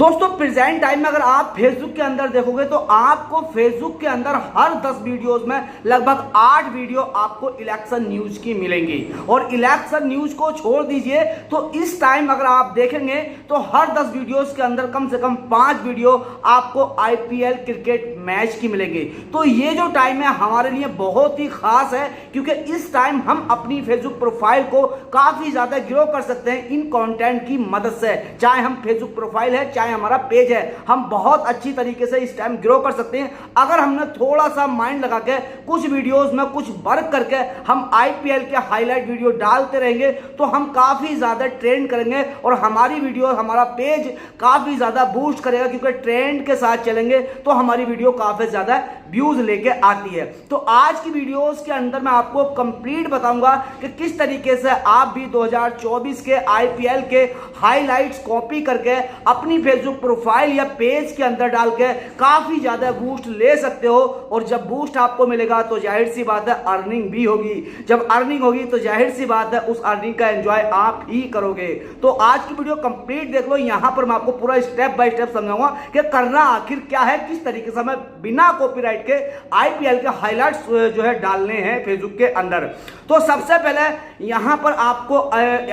दोस्तों present time में अगर आप फेसबुक के अंदर देखोगे तो आपको फेसबुक के अंदर हर 10 वीडियोस में लगभग 8 वीडियो आपको इलेक्शन न्यूज की मिलेंगी। और इलेक्शन न्यूज को छोड़ दीजिए तो इस टाइम अगर आप देखेंगे तो हर 10 वीडियोस के अंदर कम से कम 5 वीडियो आपको आईपीएल क्रिकेट मैच की मिलेंगी। तो ये जो टाइम है हमारे लिए बहुत ही खास है, क्योंकि इस टाइम हम अपनी फेसबुक प्रोफाइल को काफी ज्यादा ग्रो कर सकते हैं इन कंटेंट की मदद से। चाहे हम फेसबुक प्रोफाइल है चाहे हमारा पेज है, हम बहुत अच्छी तरीके से इस टाइम ग्रो कर सकते हैं अगर हमने थोड़ा सा माइंड लगा के कुछ वीडियोस में कुछ वर्क करके हम आईपीएल के हाईलाइट वीडियो डालते रहेंगे तो हम काफी ज्यादा ट्रेंड करेंगे और हमारी वीडियो हमारा पेज काफी ज्यादा बूस्ट करेगा, क्योंकि ट्रेंड के साथ चलेंगे तो हमारी वीडियो काफी ज्यादा व्यूज लेके आती है। तो आज की वीडियोस के अंदर मैं आपको कंप्लीट बताऊंगा कि किस तरीके से आप भी 2024 के आईपीएल के हाइलाइट्स कॉपी करके अपनी फेसबुक प्रोफाइल या पेज के अंदर डाल के काफी ज्यादा बूस्ट ले सकते हो। और जब बूस्ट आपको मिलेगा तो जाहिर सी बात है अर्निंग भी होगी, जब अर्निंग होगी तो जाहिर सी बात है उस अर्निंग का एंजॉय आप ही करोगे। तो आज की वीडियो कंप्लीट देख लो, यहां पर मैं आपको पूरा स्टेप बाय स्टेप समझाऊंगा कि करना आखिर क्या है, किस तरीके से हमें बिना कॉपीराइट के आईपीएल के हाइलाइट्स जो है डालने हैं फेसबुक के अंदर। तो सबसे पहले यहां पर आपको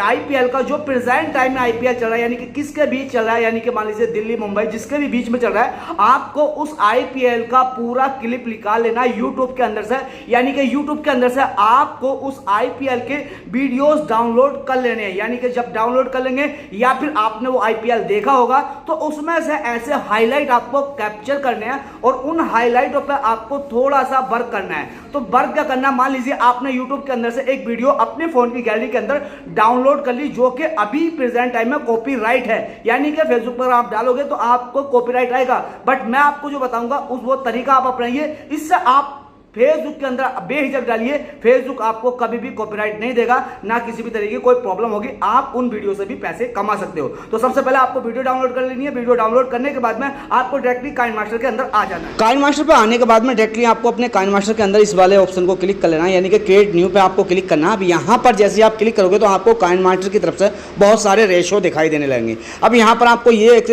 आईपीएल का जो प्रेजेंट टाइम में आईपीएल चल रहा है, यानी कि किसके बीच चल रहा है, यानी कि मान लीजिए दिल्ली मुंबई जिसके भी बीच में चल रहा है, आपको उस आईपीएल का पूरा क्लिप निकाल लेना है यूट्यूब के अंदर से। यानी कि यूट्यूब के अंदर से आपको उस आईपीएल के वीडियोस डाउनलोड कर लेने हैं। यानी कि जब डाउनलोड कर लेंगे या फिर आपने वो आईपीएल देखा होगा तो उसमें से ऐसे हाईलाइट आपको कैप्चर करने हैं और उन हाईलाइटों पर आपको थोड़ा सा वर्क करना है। तो वर्क क्या करना, मान लीजिए आपने यूट्यूब के अंदर से एक वीडियो अपने फोन की गैलरी के अंदर डाउनलोड कर ली जो कि अभी प्रेजेंट टाइम में कॉपीराइट है, यानी कि फेसबुक पर आप डालोगे तो आपको कॉपीराइट आएगा। बट मैं आपको जो बताऊंगा उस वो तरीका आप अपनाइए, इससे आप फेसबुक के अंदर बेहिचक डालिए, फेसबुक आपको कभी भी कॉपीराइट नहीं देगा, ना किसी भी तरीके की कोई प्रॉब्लम होगी, आप उन वीडियो से भी पैसे कमा सकते हो। तो सबसे पहले आपको वीडियो डाउनलोड कर लेनी है। वीडियो डाउनलोड करने के बाद में आपको डायरेक्टली काइन मास्टर के अंदर आ जाना है। काइन मास्टर पे आने के बाद में डायरेक्टली आपको अपने काइन मास्टर के अंदर इस वाले ऑप्शन को क्लिक कर लेना है, यानी कि क्रिएट न्यू पे आपको क्लिक करना है। अब यहाँ पर जैसे आप क्लिक करोगे तो आपको काइन मास्टर की तरफ से बहुत सारे रेशो दिखाई देने लगेंगे। अब यहाँ पर आपको ये एक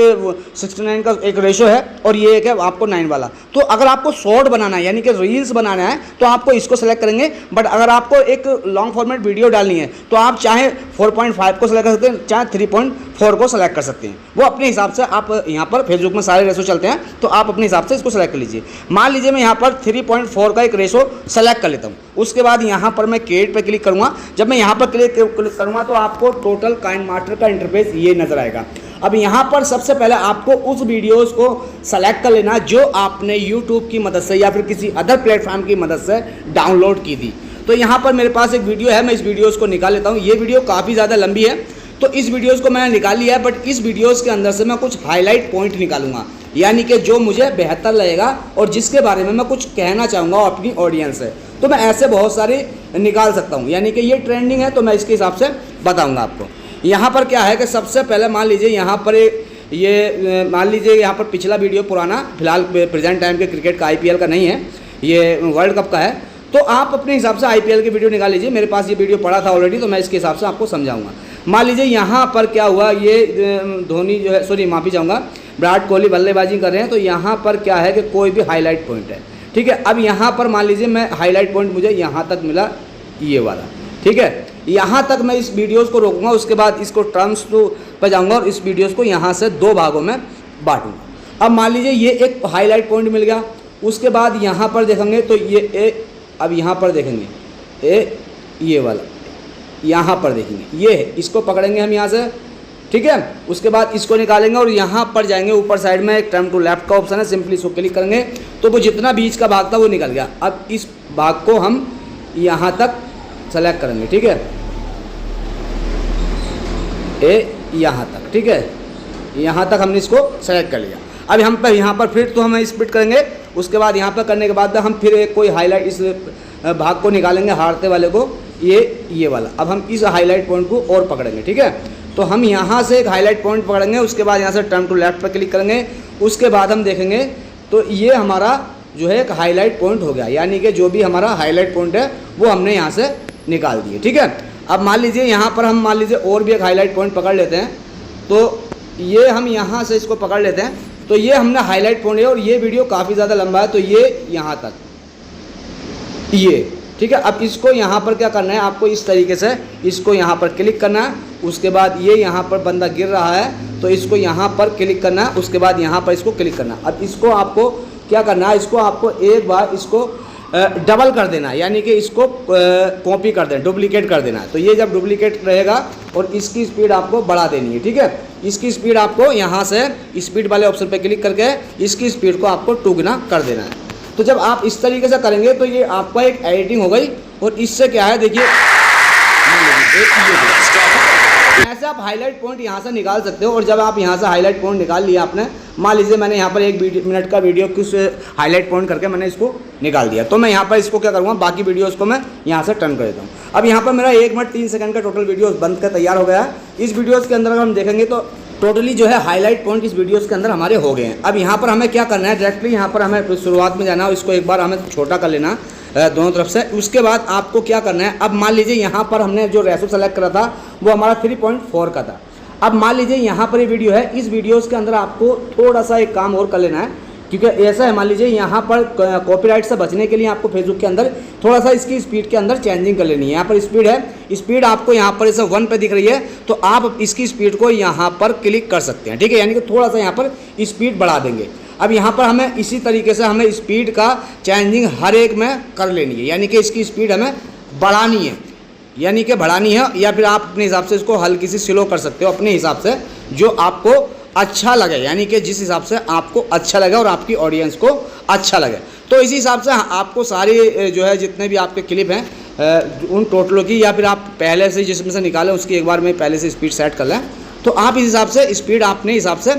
69 का एक रेशो है और ये एक है आपको 9 वाला। तो अगर आपको शॉर्ट बनाना है यानी कि रील्स बनाना है तो आपको इसको सेलेक्ट करेंगे। बट अगर आपको एक लॉन्ग फॉर्मेट वीडियो डालनी है तो आप चाहे 4.5 को सेलेक्ट कर सकते हैं, चाहे 3.4 को सेलेक्ट कर सकते हैं। वो अपने हिसाब से आप यहाँ पर फेसबुक में सारे रेशो चलते हैं तो आप अपने हिसाब से इसको सेलेक्ट कर लीजिए। मान लीजिए मैं यहाँ पर 3.4 का एक रेशो सेलेक्ट कर लेता हूँ। उसके बाद यहाँ पर मैं क्रिएट पे क्लिक करूँगा। जब मैं यहाँ पर क्लिक करूँगा तो आपको टोटल काइन मास्टर का इंटरफेस ये नजर आएगा। अब यहाँ पर सबसे पहले आपको उस वीडियोस को सेलेक्ट कर लेना जो आपने यूट्यूब की मदद से या फिर किसी अदर प्लेटफॉर्म की मदद से डाउनलोड की थी। तो यहाँ पर मेरे पास एक वीडियो है, मैं इस वीडियोस को निकाल लेता हूँ। ये वीडियो काफ़ी ज़्यादा लंबी है तो इस वीडियोस को मैंने निकाल लिया है, बट इस वीडियोस के अंदर से मैं कुछ हाईलाइट पॉइंट निकालूंगा, यानी कि जो मुझे बेहतर लगेगा और जिसके बारे में मैं कुछ कहना चाहूँगा अपनी ऑडियंस से। तो मैं ऐसे बहुत सारे निकाल सकता हूँ, यानी कि ये ट्रेंडिंग है तो मैं इसके हिसाब से बताऊँगा आपको। यहाँ पर क्या है कि सबसे पहले मान लीजिए यहाँ पर ये मान लीजिए यहाँ पर पिछला वीडियो पुराना, फिलहाल प्रेजेंट टाइम के क्रिकेट का आईपीएल का नहीं है, ये वर्ल्ड कप का है। तो आप अपने हिसाब से आईपीएल की वीडियो निकाल लीजिए। मेरे पास ये वीडियो पड़ा था ऑलरेडी तो मैं इसके हिसाब से आपको समझाऊंगा। मान लीजिए यहाँ पर क्या हुआ, ये धोनी जो है, सॉरी माफ़ी चाहूँगा, विराट कोहली बल्लेबाजी कर रहे हैं। तो यहाँ पर क्या है कि कोई भी हाईलाइट पॉइंट है, ठीक है। अब यहाँ पर मान लीजिए मैं हाईलाइट पॉइंट मुझे यहाँ तक मिला, ये वाला, ठीक है। यहाँ तक मैं इस वीडियोस को रोकूंगा, उसके बाद इसको टर्म्स टू पर जाऊँगा और इस वीडियोस को यहाँ से 2 भागों में बांटूंगा। अब मान लीजिए ये एक हाईलाइट पॉइंट मिल गया। उसके बाद यहाँ पर देखेंगे तो ये अब यहाँ पर देखेंगे ये वाला, यहाँ पर देखेंगे ये है, इसको पकड़ेंगे हम यहाँ से, ठीक है। उसके बाद इसको निकालेंगे और यहाँ पर जाएंगे, ऊपर साइड में एक टर्न टू लेफ्ट का ऑप्शन है, सिंपली इसको क्लिक करेंगे तो वो जितना बीच का भाग था वो निकल गया। अब इस भाग को हम यहाँ तक सेलेक्ट करेंगे, ठीक है, यहाँ तक, ठीक है, यहाँ तक हमने इसको सेलेक्ट कर लिया। अब हम पर यहाँ पर फिर तो हम स्प्लिट करेंगे। उसके बाद यहाँ पर करने के बाद हम फिर एक कोई हाईलाइट इस भाग को निकालेंगे, हारते वाले को, ये वाला। अब हम इस हाईलाइट पॉइंट को और पकड़ेंगे, ठीक है। तो हम यहाँ से एक हाईलाइट पॉइंट पकड़ेंगे, उसके बाद यहाँ से टर्न टू लेफ्ट पर क्लिक करेंगे। उसके बाद हम देखेंगे तो ये हमारा जो है एक हाईलाइट पॉइंट हो गया, यानी कि जो भी हमारा हाईलाइट पॉइंट है वो हमने यहाँ से निकाल दिए, ठीक है। अब मान लीजिए यहाँ पर हम मान लीजिए और भी एक हाईलाइट पॉइंट पकड़ लेते हैं। तो ये हम यहाँ से इसको पकड़ लेते हैं, तो ये हमने हाईलाइट पॉइंट है और ये वीडियो काफ़ी ज़्यादा लंबा है, तो ये यहाँ तक ये ठीक है। अब इसको यहाँ पर क्या करना है, आपको इस तरीके से इसको यहाँ पर क्लिक करना है। उसके बाद ये यहाँ पर बंदा गिर रहा है तो इसको यहाँ पर क्लिक करना है, उसके बाद यहाँ पर इसको क्लिक करना है। अब इसको आपको क्या करना है, इसको आपको एक बार इसको डबल कर देना है, यानी कि इसको कॉपी कर देना, डुप्लीकेट कर देना है। तो ये जब डुप्लीकेट रहेगा और इसकी स्पीड आपको बढ़ा देनी है, ठीक है। इसकी स्पीड आपको यहाँ से स्पीड वाले ऑप्शन पे क्लिक करके इसकी स्पीड को आपको 2 गुना कर देना है। तो जब आप इस तरीके से करेंगे तो ये आपका एक एडिटिंग हो गई। और इससे क्या है देखिए, ऐसे आप हाईलाइट पॉइंट यहाँ से निकाल सकते हो। और जब आप यहाँ से हाईलाइट पॉइंट निकाल लिया आपने, मान लीजिए मैंने यहाँ पर 1 मिनट का वीडियो कुछ हाईलाइट पॉइंट करके मैंने इसको निकाल दिया, तो मैं यहाँ पर इसको क्या करूँगा, बाकी वीडियोस को मैं यहाँ से टर्न कर देता हूँ। अब यहाँ पर मेरा 1 मिनट 3 सेकंड का टोटल वीडियो बन कर तैयार हो गया है। इस वीडियोज़ के अंदर अगर हम देखेंगे तो टोटली जो है हाईलाइट पॉइंट इस वीडियोस के अंदर हमारे हो गए हैं। अब यहाँ पर हमें क्या करना है, डायरेक्टली यहाँ पर हमें शुरुआत में जाना है, इसको एक बार हमें छोटा कर लेना दोनों तरफ से। उसके बाद आपको क्या करना है, अब मान लीजिए यहाँ पर हमने जो रेशो सेलेक्ट करा था वो हमारा 3.4 का था। अब मान लीजिए यहाँ पर ये वीडियो है, इस वीडियोस के अंदर आपको थोड़ा सा एक काम और कर लेना है, क्योंकि ऐसा है मान लीजिए यहाँ पर कॉपीराइट से बचने के लिए आपको फेसबुक के अंदर थोड़ा सा इसकी स्पीड के अंदर चेंजिंग कर लेनी है। यहाँ पर स्पीड है, स्पीड आपको यहाँ पर इसे 1 पे दिख रही है, तो आप इसकी स्पीड को यहाँ पर क्लिक कर सकते हैं, ठीक है। यानी कि थोड़ा सा यहाँ पर स्पीड बढ़ा देंगे। अब यहाँ पर हमें इसी तरीके से हमें स्पीड का चेंजिंग हर एक में कर लेनी है, यानी कि इसकी स्पीड हमें बढ़ानी है, यानी कि बढ़ानी है, या फिर आप अपने हिसाब से इसको हल्की सी स्लो कर सकते हो अपने हिसाब से जो आपको अच्छा लगे, यानी कि जिस हिसाब से आपको अच्छा लगे और आपकी ऑडियंस को अच्छा लगे। तो इसी हिसाब से आपको सारे जो है जितने भी आपके क्लिप हैं उन टोटलों की, या फिर आप पहले से जिसमें से निकालें उसकी एक बार में पहले से स्पीड सेट कर लें, तो आप इस हिसाब से स्पीड अपने हिसाब से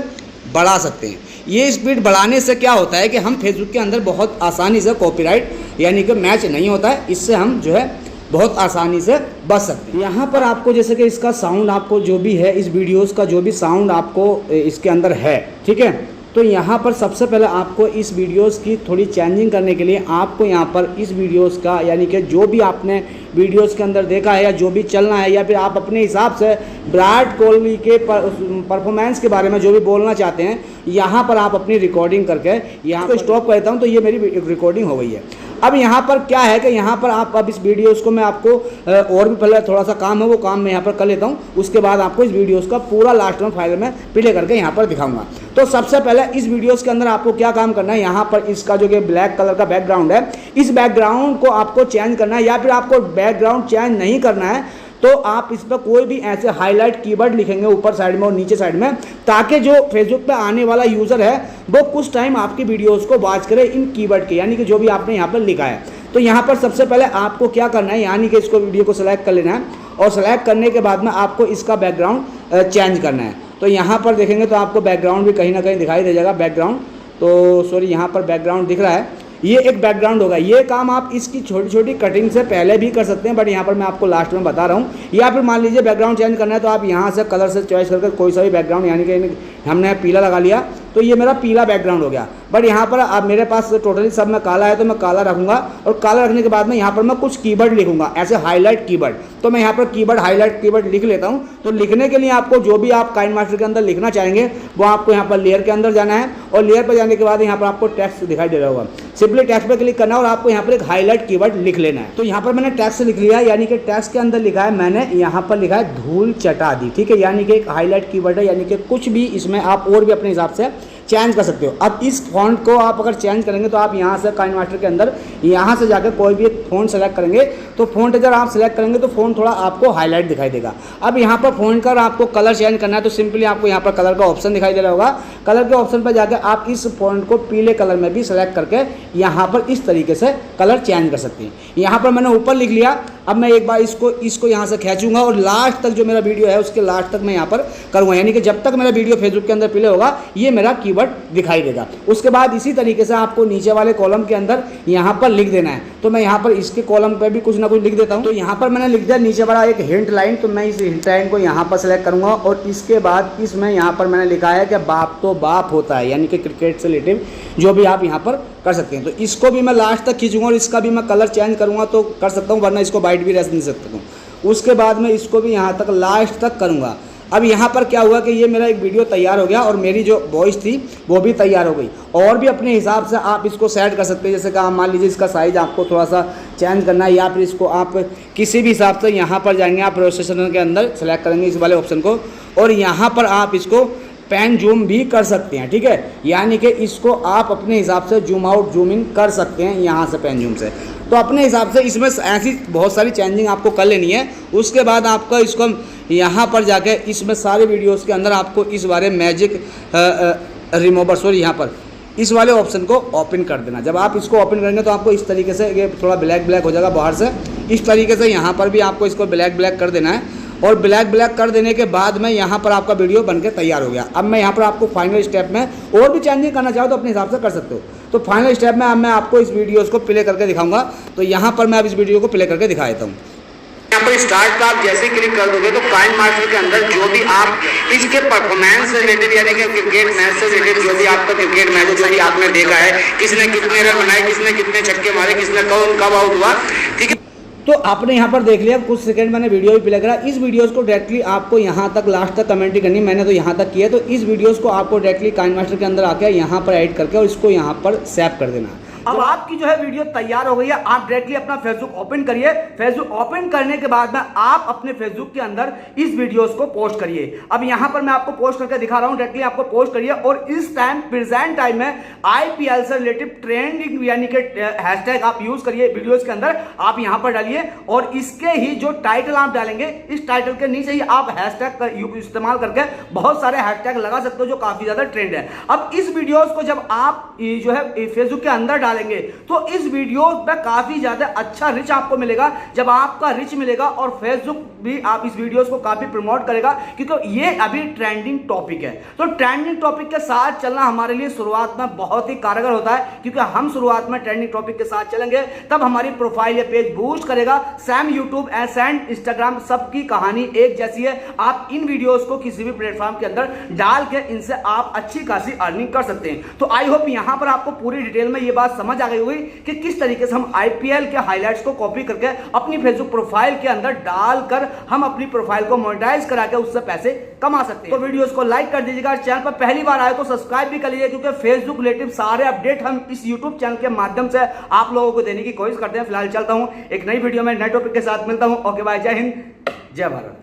बढ़ा सकते हैं। ये स्पीड बढ़ाने से क्या होता है कि हम फेसबुक के अंदर बहुत आसानी से कॉपीराइट यानी कि मैच नहीं होता है, इससे हम जो है बहुत आसानी से बच सकते हैं। यहाँ पर आपको जैसे कि इसका साउंड आपको जो भी है, इस वीडियोस का जो भी साउंड आपको इसके अंदर है, ठीक है, तो यहाँ पर सबसे पहले आपको इस वीडियोस की थोड़ी चेंजिंग करने के लिए आपको यहाँ पर इस वीडियोस का यानी कि जो भी आपने वीडियोस के अंदर देखा है या जो भी चलना है, या फिर आप अपने हिसाब से विराट कोहली के परफॉर्मेंस के बारे में जो भी बोलना चाहते हैं, यहाँ पर आप अपनी रिकॉर्डिंग करके यहाँ पर स्टॉप करता हूँ। तो ये मेरी रिकॉर्डिंग हो गई है। अब यहाँ पर क्या है कि यहाँ पर आप अब इस वीडियोस को मैं आपको और भी पहले थोड़ा सा काम है वो काम मैं यहाँ पर कर लेता हूँ, उसके बाद आपको इस वीडियोस का पूरा लास्ट में फाइल में प्ले करके यहाँ पर दिखाऊंगा। तो सबसे पहले इस वीडियोस के अंदर आपको क्या काम करना है, यहाँ पर इसका जो कि ब्लैक कलर का बैकग्राउंड है, इस बैकग्राउंड को आपको चेंज करना है, या फिर आपको बैकग्राउंड चेंज नहीं करना है तो आप इस पर कोई भी ऐसे हाईलाइट कीवर्ड लिखेंगे ऊपर साइड में और नीचे साइड में, ताकि जो फेसबुक पे आने वाला यूज़र है वो कुछ टाइम आपकी वीडियोस को वॉच करे इन कीवर्ड के, यानी कि जो भी आपने यहाँ पर लिखा है। तो यहाँ पर सबसे पहले आपको क्या करना है, यानी कि इसको वीडियो को सिलेक्ट कर लेना है, और सेलेक्ट करने के बाद में आपको इसका बैकग्राउंड चेंज करना है। तो यहाँ पर देखेंगे तो आपको बैकग्राउंड भी कहीं ना कहीं दिखाई दे जाएगा बैकग्राउंड, तो सॉरी यहाँ पर बैकग्राउंड दिख रहा है, ये एक बैकग्राउंड होगा। ये काम आप इसकी छोटी छोटी कटिंग से पहले भी कर सकते हैं, बट यहाँ पर मैं आपको लास्ट में बता रहा हूँ। या फिर मान लीजिए बैकग्राउंड चेंज करना है तो आप यहाँ से कलर से चॉइस करके कोई सा भी बैकग्राउंड, यानी कि हमने पीला लगा लिया तो ये मेरा पीला बैकग्राउंड हो गया। बट यहाँ पर अब मेरे पास टोटली सब में काला है तो मैं काला रखूँगा, और काला रखने के बाद में यहाँ पर मैं कुछ कीवर्ड लिखूँगा ऐसे हाईलाइट कीवर्ड। तो मैं यहाँ पर कीवर्ड हाईलाइट कीवर्ड लिख लेता हूँ। तो लिखने के लिए आपको जो भी आप काइनमास्टर के अंदर लिखना चाहेंगे वो आपको यहाँ पर लेयर के अंदर जाना है, और लेयर पर जाने के बाद यहाँ पर आपको टेक्स्ट दिखाई दे रहा होगा, सिंपली टेक्स्ट पर क्लिक करना है और आपको यहाँ पर एक हाईलाइट कीवर्ड लिख लेना है। तो यहाँ पर मैंने टेक्स्ट लिख लिया, यानी कि टेक्स्ट के अंदर लिखा है, मैंने यहाँ पर लिखा है धूल चटा दी, ठीक है, यानी कि एक हाईलाइट कीवर्ड है, यानी कि कुछ भी इसमें आप और भी अपने हिसाब से चेंज कर सकते हो। अब इस फॉन्ट को आप अगर चेंज करेंगे तो आप यहाँ से काइनमास्टर के अंदर यहाँ से जाकर कोई भी एक फॉन्ट सेलेक्ट करेंगे, तो फॉन्ट अगर आप सेलेक्ट करेंगे तो फॉन्ट थोड़ा आपको हाईलाइट दिखाई देगा। अब यहाँ पर फॉन्ट का आपको कलर चेंज करना है तो सिंपली आपको यहाँ पर कलर का ऑप्शन दिखाई दे रहा होगा, कलर के ऑप्शन पर जाकर आप इस फॉन्ट को पीले कलर में भी सेलेक्ट करके यहाँ पर इस तरीके से कलर चेंज कर सकते हैं। यहाँ पर मैंने ऊपर लिख लिया। अब मैं एक बार इसको यहाँ से खींचूंगा और लास्ट तक जो मेरा वीडियो है उसके लास्ट तक मैं यहाँ पर करूँगा, यानी कि जब तक मेरा वीडियो फेसबुक के अंदर प्ले होगा ये मेरा कीवर्ड दिखाई देगा। उसके बाद इसी तरीके से आपको नीचे वाले कॉलम के अंदर यहाँ पर लिख देना है। तो मैं यहाँ पर इसके कॉलम पर भी कुछ ना कुछ लिख देता हूँ। तो यहाँ पर मैंने लिख दिया नीचे वाला एक हिंट लाइन, तो मैं इस हिंट लाइन को यहाँ पर सेलेक्ट करूँगा, और इसके बाद इसमें यहाँ पर मैंने लिखा है कि बाप तो बाप होता है, यानी कि क्रिकेट से रिलेटिव जो भी आप यहाँ पर कर सकते हैं। तो इसको भी मैं लास्ट तक खींचूंगा और इसका भी मैं कलर चेंज करूँगा तो कर सकता हूँ, वरना इसको वाइट भी रह नहीं सकता हूँ। उसके बाद मैं इसको भी यहाँ तक लास्ट तक करूँगा। अब यहाँ पर क्या हुआ कि ये मेरा एक वीडियो तैयार हो गया और मेरी जो वॉइस थी वो भी तैयार हो गई। और भी अपने हिसाब से आप इसको सेट कर सकते हैं, जैसे कि आप मान लीजिए इसका साइज़ आपको थोड़ा सा चेंज करना है, या फिर इसको आप किसी भी हिसाब से यहाँ पर जाएंगे, आप प्रोसेसर के अंदर सेलेक्ट करेंगे इस वाले ऑप्शन को, और यहाँ पर आप इसको पैन जूम भी कर सकते हैं, ठीक है। यानी कि इसको आप अपने हिसाब से जूम आउट जूम इन कर सकते हैं यहाँ से पैन जूम से। तो अपने हिसाब से इसमें ऐसी बहुत सारी चेंजिंग आपको कर लेनी है। उसके बाद आपका इसको यहाँ पर जाके इसमें सारे वीडियोस के अंदर आपको इस बारे मैजिक रिमूवर सॉरी यहाँ पर इस वाले ऑप्शन को ओपन कर देना। जब आप इसको ओपन करेंगे तो आपको इस तरीके से ये थोड़ा ब्लैक ब्लैक हो जाएगा बाहर से, इस तरीके से यहाँ पर भी आपको इसको ब्लैक ब्लैक कर देना है। और ब्लैक ब्लैक कर देने के बाद में यहाँ पर आपका वीडियो बनके तैयार हो गया। अब मैं यहाँ पर आपको फाइनल स्टेप में और भी चेंजिंग करना चाहो तो अपने हिसाब से कर सकते हो। तो फाइनल स्टेप में अब मैं आपको इस वीडियोस को प्ले करके दिखाऊंगा। तो यहाँ पर मैं अब इस वीडियो को प्ले करके दिखा देता हूँ। यहाँ पर स्टार्ट पर आप जैसे क्लिक कर दोगे तो काइन मास्टर के अंदर जो भी आप इसके परफॉर्मेंस से रिलेटेड यानी कि क्रिकेट मैच से रिलेटेड जो भी आपका क्रिकेट मैच सही आपने देखा है, किसने कितने रन बनाए, किसने कितने छक्के मारे, किसने कब आउट हुआ, ठीक है। तो आपने यहाँ पर देख लिया, कुछ सेकंड मैंने वीडियो भी प्ले करा। इस वीडियोस को डायरेक्टली आपको यहाँ तक लास्ट तक कमेंट्री करनी, मैंने तो यहाँ तक किया। तो इस वीडियोस को आपको डायरेक्टली काइन मास्टर के अंदर आकर यहाँ पर ऐड करके और इसको यहाँ पर सेव कर देना। अब आपकी जो है वीडियो तैयार हो गई है। आप डायरेक्टली अपना फेसबुक ओपन करिए। फेसबुक ओपन करने के बाद में आप अपने फेसबुक के अंदर इस वीडियोस को पोस्ट करिए। अब यहाँ पर मैं आपको पोस्ट करके दिखा रहा हूँ, डायरेक्टली आपको पोस्ट करिए। और इस टाइम प्रेजेंट टाइम में आईपीएल से रिलेटेड ट्रेंडिंग यानी कि हैशटैग आप यूज करिए वीडियोस के अंदर, आप यहाँ पर डालिए। और इसके ही जो टाइटल आप डालेंगे, इस टाइटल के नीचे ही आप हैशटैग का इस्तेमाल करके बहुत सारे हैशटैग लगा सकते हो जो काफी ज्यादा ट्रेंड है। अब इस वीडियोस को जब आप जो है फेसबुक के अंदर डालेंगे तो इस वीडियो में काफी ज्यादा अच्छा रिच आपको मिलेगा। जब आपका रिच मिलेगा और फेसबुक भी आप इस वीडियोस को काफी प्रमोट करेगा, क्योंकि ये अभी ट्रेंडिंग टॉपिक है। तो ट्रेंडिंग टॉपिक के साथ चलना हमारे लिए शुरुआत में बहुत ही कारगर होता है, क्योंकि हम शुरुआत में ट्रेंडिंग टॉपिक के साथ चलेंगे तब हमारी प्रोफाइल या पेज बूस्ट करेगा। सैम यूट्यूब एंड इंस्टाग्राम सबकी कहानी एक जैसी है। आप इन वीडियोस को किसी भी प्लेटफॉर्म के अंदर डाल के इनसे आप अच्छी खासी अर्निंग कर सकते हैं। तो आई होप यहां पर आपको पूरी डिटेल में ये बात समझ आ गई हुई कि किस तरीके से हम आईपीएल के हाइलाइट्स को कॉपी करके अपनी फेसबुक प्रोफाइल के अंदर डालकर हम अपनी प्रोफाइल को मोनेटाइज करा के उससे पैसे कमा सकते हैं। तो वीडियोस को लाइक कर दीजिएगा, चैनल पर पहली बार आए तो सब्सक्राइब भी कर लीजिए, क्योंकि फेसबुक रिलेटेड सारे अपडेट हम इस यूट्यूब चैनल के माध्यम से आप लोगों को देने की कोशिश करते हैं। फिलहाल चलता हूं, एक नई वीडियो में नए टॉपिक के साथ मिलता हूं। ओके बाय, जय हिंद, जय भारत।